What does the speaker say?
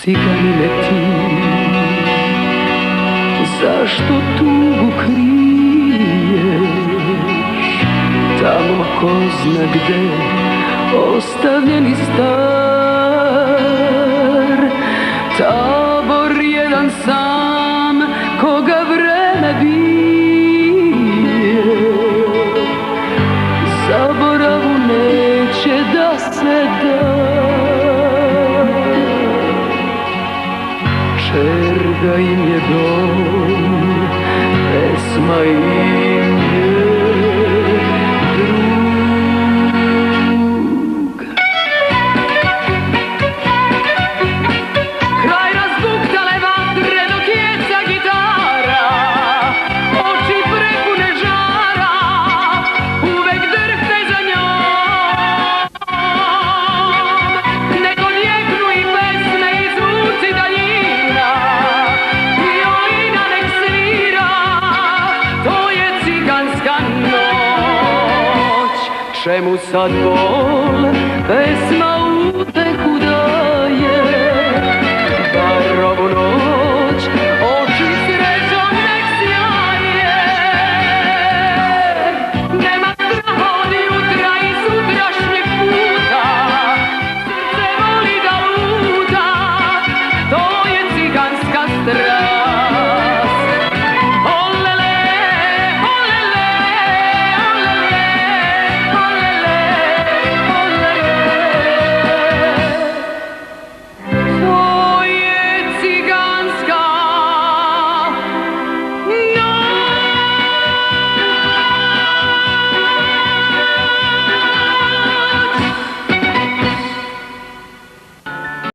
Ciganine ti, zašto tugu kriješ? Tamo ko zna gde, ostavljeni star tabor jedan sam, koga vreme bije. Zaboravu neće da se da. Čerga im je dom, pesma im je drug. Kraj razbuktale vatre dok jeca gitara, oči prepune žara, uvek drhte za njom. Nek odjeknu i pesme i zvuci daljina, violina nek svira, to je ciganska noć. Čemu sad bol, pesma ude